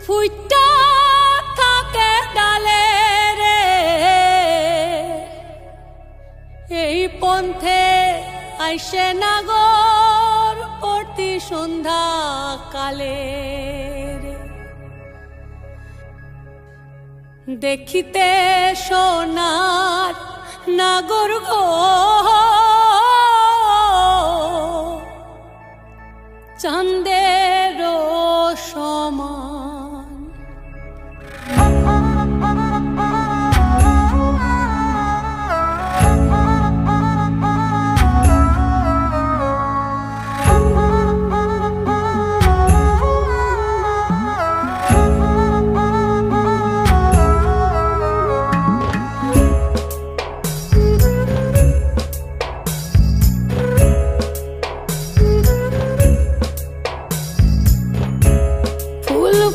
ফুইটা থাকে ডালে রে এই পন্থে আইসে নাগর প্রতি সন্ধ্যা কালে দেখিতে সোনার নাগর গো চাঁদের সমান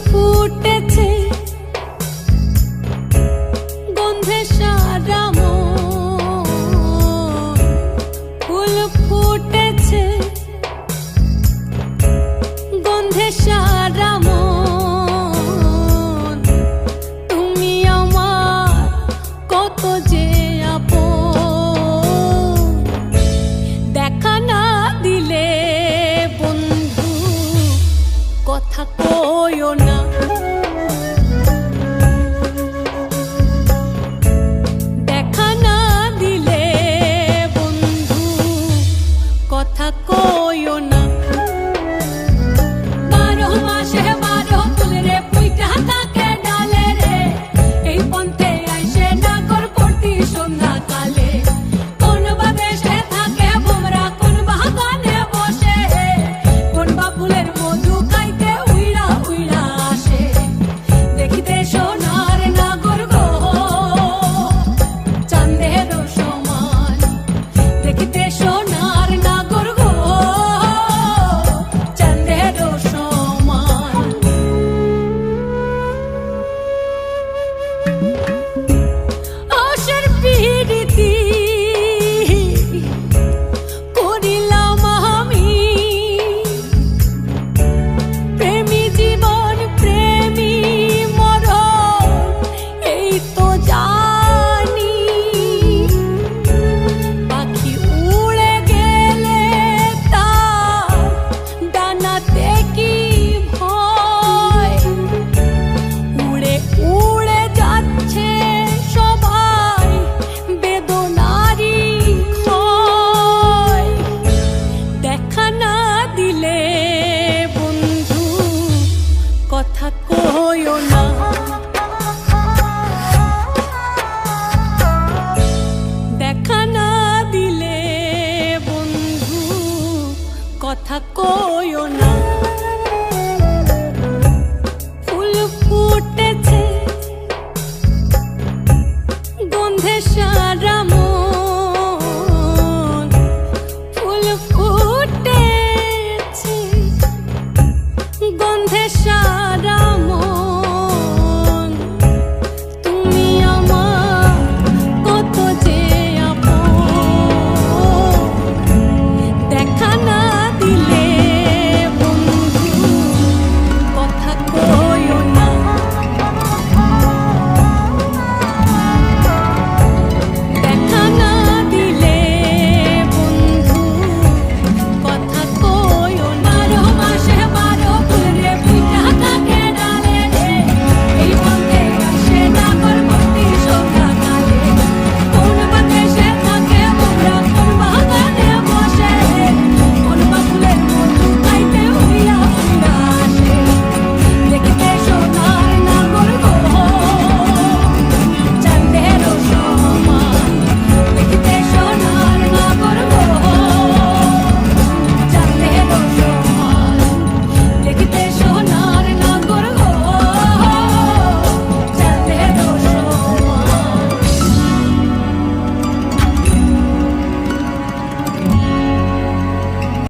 ফুটেছে গন্ধে সারা মন ফুল ফুটেছে গন্ধে সারা মন তুমি আমার কত যে আপন দেখা না দিলে বন্ধু কথা কইও না দেখা না দিলে বন্ধু কথা কইও না 12 মাসে 12 ফুল রে ফুইটা থাকে ডালে রে এই পন্থে আইসে নাগর প্রতি সন্ধ্যা কালে কোন বা দেশে থাকে ভোমরা কোন বাগানে বসে কোন বা ফুলের মধু খাইতে উইড়া উইড়া আসে দেখিতে সোনার নাগর গো চাঁদের সমান দেখিতে সোনার নাগর গো চাঁদের সমান আশার পিরিতি করিলাম আমি প্রেমী জীবন প্রেমী মরণ এই তো জানি পাখি উড়ে গেলে তার ডানাতে কি ভয় উড়ে উড়ে যাচ্ছে সবাই বেদনারি ক্ষয় দেখা না দিলে বন্ধু কথা কইও না দেখা না দিলে বন্ধু কথা কইও না